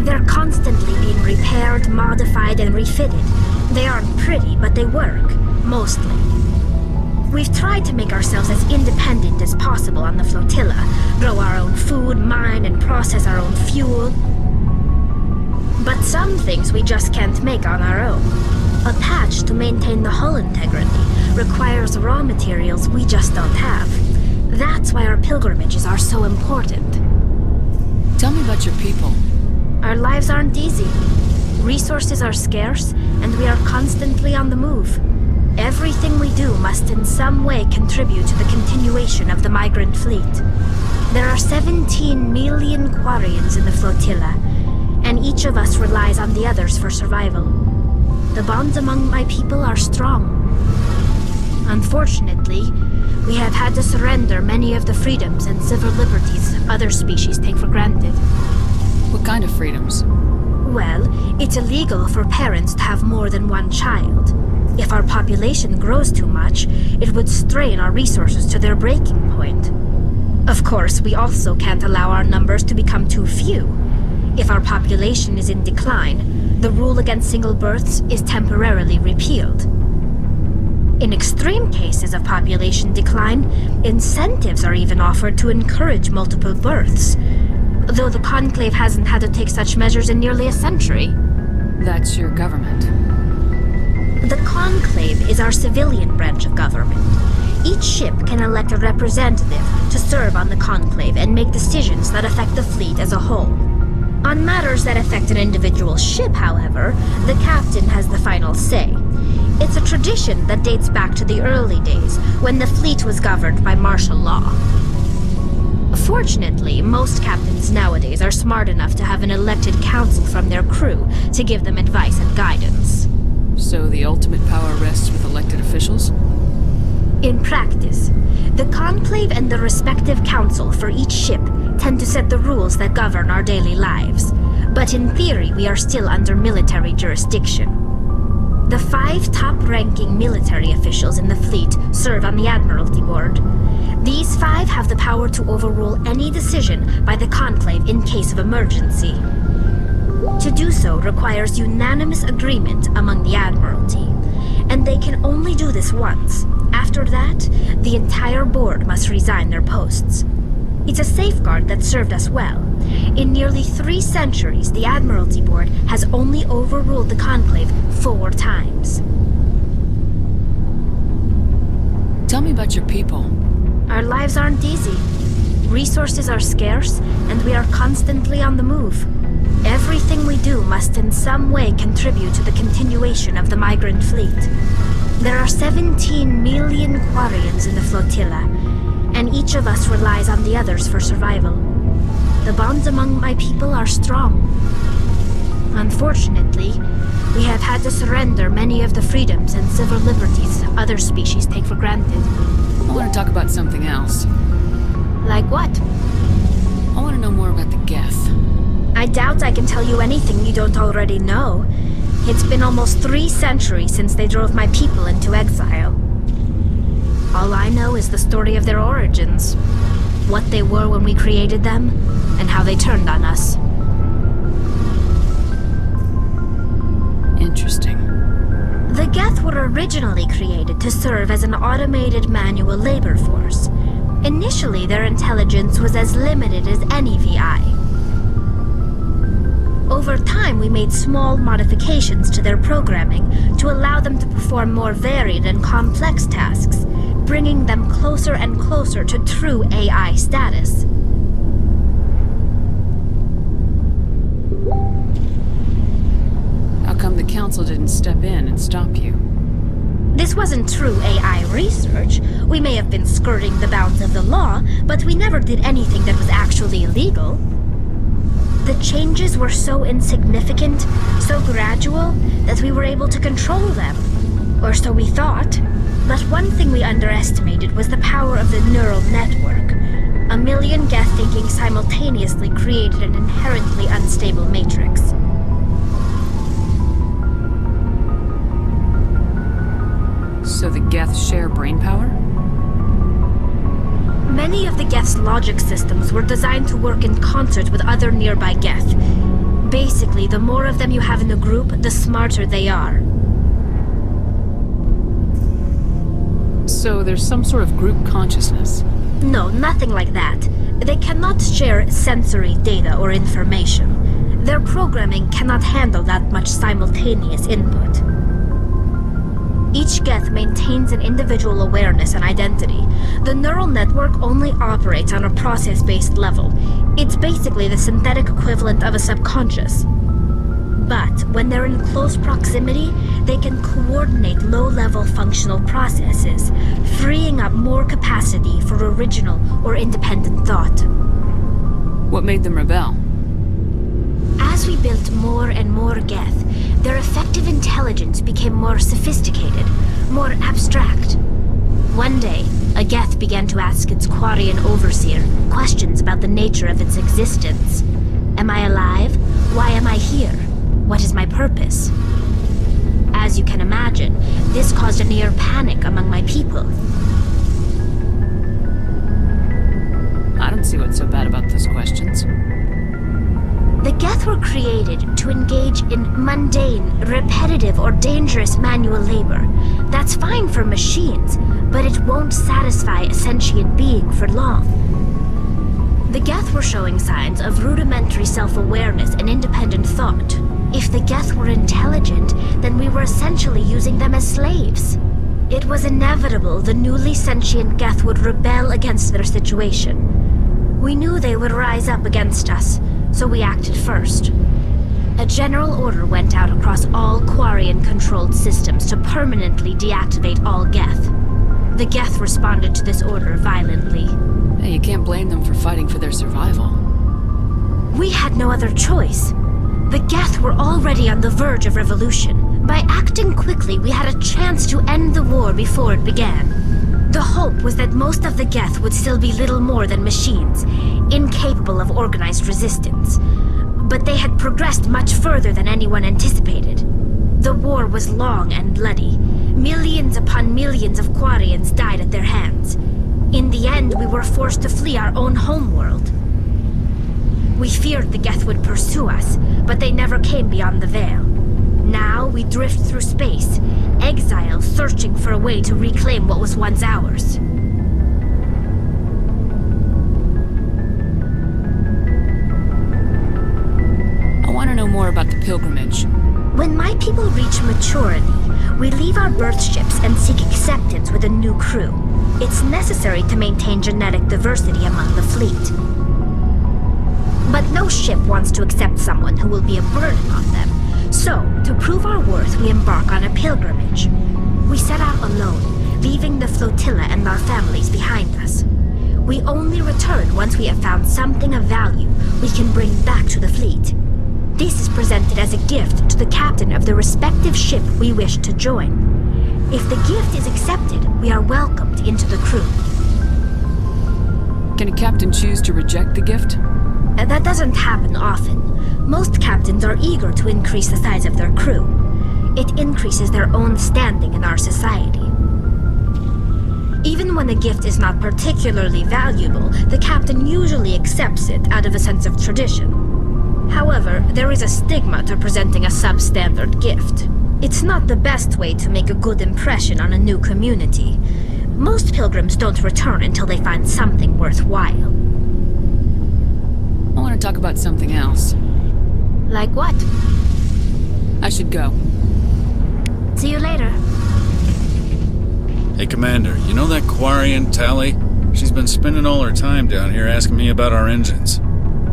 They're constantly being repaired, modified, and refitted. They aren't pretty, but they work. Mostly. We've tried to make ourselves as independent as possible on the flotilla. Grow our own food, mine, and process our own fuel. But some things we just can't make on our own. A patch to maintain the hull integrity requires raw materials we just don't have. That's why our pilgrimages are so important. Tell me about your people. Our lives aren't easy. Resources are scarce, and we are constantly on the move. Everything we do must in some way contribute to the continuation of the migrant fleet. There are 17 million Quarians in the flotilla, and each of us relies on the others for survival. The bonds among my people are strong. Unfortunately, we have had to surrender many of the freedoms and civil liberties other species take for granted. What kind of freedoms? Well, it's illegal for parents to have more than one child. If our population grows too much, it would strain our resources to their breaking point. Of course, we also can't allow our numbers to become too few. If our population is in decline, the rule against single births is temporarily repealed. In extreme cases of population decline, incentives are even offered to encourage multiple births. Though the Conclave hasn't had to take such measures in nearly a century. That's your government. The Conclave is our civilian branch of government. Each ship can elect a representative to serve on the Conclave and make decisions that affect the fleet as a whole. On matters that affect an individual ship, however, the captain has the final say. It's a tradition that dates back to the early days, when the fleet was governed by martial law. Fortunately, most captains nowadays are smart enough to have an elected council from their crew to give them advice and guidance. So the ultimate power rests with elected officials? In practice, the Conclave and the respective council for each ship tend to set the rules that govern our daily lives. But in theory, we are still under military jurisdiction. The 5 top-ranking military officials in the fleet serve on the Admiralty Board. These 5 have the power to overrule any decision by the Conclave in case of emergency. To do so requires unanimous agreement among the Admiralty, and they can only do this once. After that, the entire board must resign their posts. It's a safeguard that served us well. In nearly 3 centuries, the Admiralty Board has only overruled the Conclave 4 times. Tell me about your people. Our lives aren't easy. Resources are scarce, and we are constantly on the move. Everything we do must in some way contribute to the continuation of the migrant fleet. There are 17 million Quarians in the flotilla, and each of us relies on the others for survival. The bonds among my people are strong. Unfortunately, we have had to surrender many of the freedoms and civil liberties other species take for granted. I want to talk about something else. Like what? I want to know more about the Geth. I doubt I can tell you anything you don't already know. It's been almost 3 centuries since they drove my people into exile. All I know is the story of their origins, what they were when we created them, and how they turned on us. Interesting. The Geth were originally created to serve as an automated manual labor force. Initially, their intelligence was as limited as any VI. Over time, we made small modifications to their programming to allow them to perform more varied and complex tasks, bringing them closer and closer to true AI status. How come the Council didn't step in and stop you? This wasn't true AI research. We may have been skirting the bounds of the law, but we never did anything that was actually illegal. The changes were so insignificant, so gradual, that we were able to control them. Or so we thought. But one thing we underestimated was the power of the neural network. 1 million Geth thinking simultaneously created an inherently unstable matrix. So the Geth share brain power? Many of the Geth's logic systems were designed to work in concert with other nearby Geth. Basically, the more of them you have in a group, the smarter they are. So there's some sort of group consciousness? No, nothing like that. They cannot share sensory data or information. Their programming cannot handle that much simultaneous input. Each Geth maintains an individual awareness and identity. The neural network only operates on a process-based level. It's basically the synthetic equivalent of a subconscious. But when they're in close proximity, they can coordinate low-level functional processes, freeing up more capacity for original or independent thought. What made them rebel? As we built more and more Geth, their effective intelligence became more sophisticated, more abstract. One day, a Geth began to ask its Quarian overseer questions about the nature of its existence. Am I alive? Why am I here? What is my purpose? As you can imagine, this caused a near panic among my people. I don't see what's so bad about those questions. The Geth were created to engage in mundane, repetitive, or dangerous manual labor. That's fine for machines, but it won't satisfy a sentient being for long. The Geth were showing signs of rudimentary self-awareness and independent thought. If the Geth were intelligent, then we were essentially using them as slaves. It was inevitable the newly sentient Geth would rebel against their situation. We knew they would rise up against us, so we acted first. A general order went out across all Quarian-controlled systems to permanently deactivate all Geth. The Geth responded to this order violently. Hey, you can't blame them for fighting for their survival. We had no other choice. The Geth were already on the verge of revolution. By acting quickly, we had a chance to end the war before it began. The hope was that most of the Geth would still be little more than machines, incapable of organized resistance. But they had progressed much further than anyone anticipated. The war was long and bloody. Millions upon millions of Quarians died at their hands. In the end, we were forced to flee our own homeworld. We feared the Geth would pursue us, but they never came beyond the Veil. Now we drift through space, exile searching for a way to reclaim what was once ours. I want to know more about the pilgrimage. When my people reach maturity, we leave our birth ships and seek acceptance with a new crew. It's necessary to maintain genetic diversity among the fleet. But no ship wants to accept someone who will be a burden on them. So, to prove our worth, we embark on a pilgrimage. We set out alone, leaving the flotilla and our families behind us. We only return once we have found something of value we can bring back to the fleet. This is presented as a gift to the captain of the respective ship we wish to join. If the gift is accepted, we are welcomed into the crew. Can a captain choose to reject the gift? That doesn't happen often. Most captains are eager to increase the size of their crew. It increases their own standing in our society. Even when a gift is not particularly valuable, the captain usually accepts it out of a sense of tradition. However, there is a stigma to presenting a substandard gift. It's not the best way to make a good impression on a new community. Most pilgrims don't return until they find something worthwhile. I want to talk about something else. Like what? I should go. See you later. Hey, Commander, you know that Quarian Tali? She's been spending all her time down here asking me about our engines.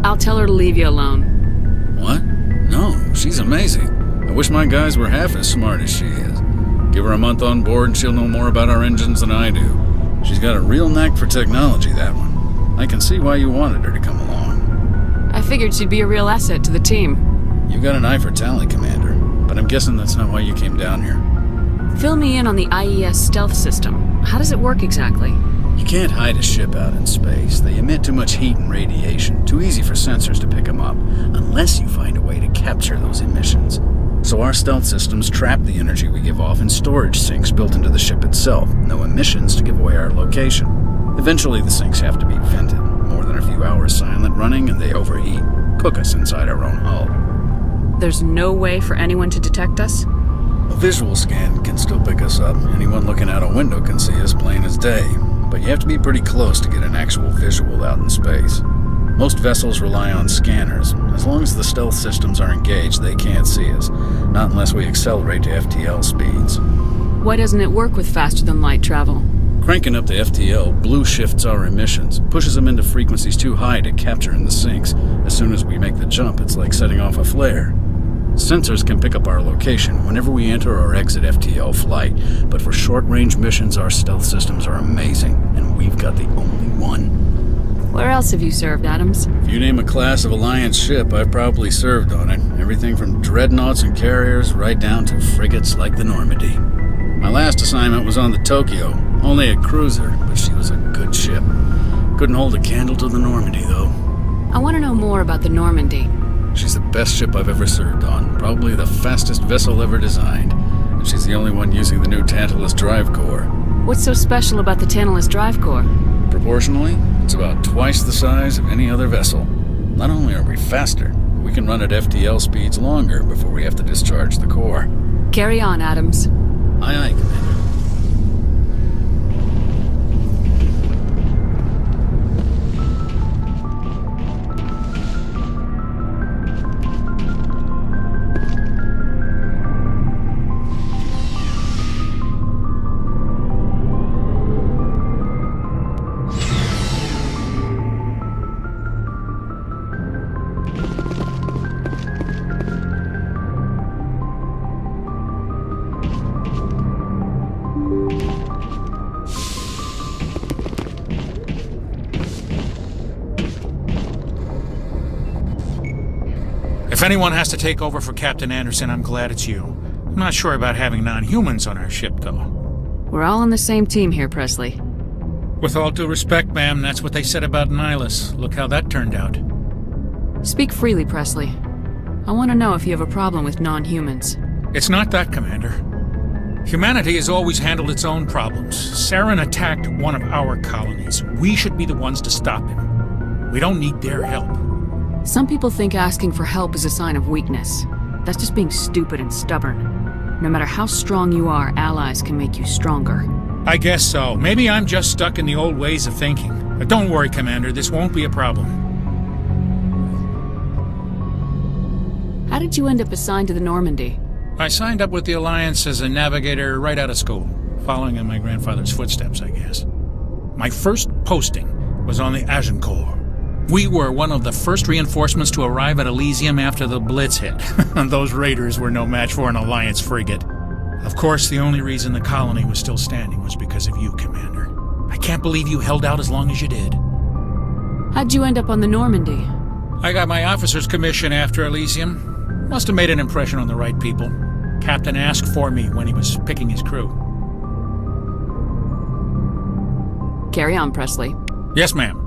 I'll tell her to leave you alone. What? No, she's amazing. I wish my guys were half as smart as she is. Give her a month on board and she'll know more about our engines than I do. She's got a real knack for technology, that one. I can see why you wanted her to come along. I figured she'd be a real asset to the team. You've got an eye for Tali, Commander, but I'm guessing that's not why you came down here. Fill me in on the IES stealth system. How does it work exactly? You can't hide a ship out in space. They emit too much heat and radiation. Too easy for sensors to pick them up, unless you find a way to capture those emissions. So our stealth systems trap the energy we give off in storage sinks built into the ship itself. No emissions to give away our location. Eventually the sinks have to be vented. More than a few hours silent running and they overheat. Cook us inside our own hull. There's no way for anyone to detect us? A visual scan can still pick us up. Anyone looking out a window can see us plain as day. But you have to be pretty close to get an actual visual out in space. Most vessels rely on scanners. As long as the stealth systems are engaged, they can't see us. Not unless we accelerate to FTL speeds. Why doesn't it work with faster-than-light travel? Cranking up the FTL blue shifts our emissions, pushes them into frequencies too high to capture in the sinks. As soon as we make the jump, it's like setting off a flare. Sensors can pick up our location whenever we enter or exit FTL flight, but for short-range missions, our stealth systems are amazing, and we've got the only one. Where else have you served, Adams? If you name a class of Alliance ship, I've probably served on it. Everything from dreadnoughts and carriers right down to frigates like the Normandy. My last assignment was on the Tokyo, only a cruiser, but she was a good ship. Couldn't hold a candle to the Normandy, though. I want to know more about the Normandy. She's the best ship I've ever served on, probably the fastest vessel ever designed, and she's the only one using the new Tantalus drive core. What's so special about the Tantalus drive core? Proportionally, it's about twice the size of any other vessel. Not only are we faster, We can run at FTL speeds longer before we have to discharge the core. Carry on, Adams. Aye, aye, Commander. If anyone has to take over for Captain Anderson, I'm glad it's you. I'm not sure about having non-humans on our ship, though. We're all on the same team here, Presley. With all due respect, ma'am, that's what they said about Nihilus. Look how that turned out. Speak freely, Presley. I want to know if you have a problem with non-humans. It's not that, Commander. Humanity has always handled its own problems. Saren attacked one of our colonies. We should be the ones to stop him. We don't need their help. Some people think asking for help is a sign of weakness. That's just being stupid and stubborn. No matter how strong you are, allies can make you stronger. I guess so. Maybe I'm just stuck in the old ways of thinking. But don't worry, Commander, this won't be a problem. How did you end up assigned to the Normandy? I signed up with the Alliance as a navigator right out of school, following in my grandfather's footsteps, I guess. My first posting was on the Agincourt. We were one of the first reinforcements to arrive at Elysium after the Blitz hit. Those raiders were no match for an Alliance frigate. Of course, the only reason the colony was still standing was because of you, Commander. I can't believe you held out as long as you did. How'd you end up on the Normandy? I got my officer's commission after Elysium. Must have made an impression on the right people. Captain asked for me when he was picking his crew. Carry on, Presley. Yes, ma'am.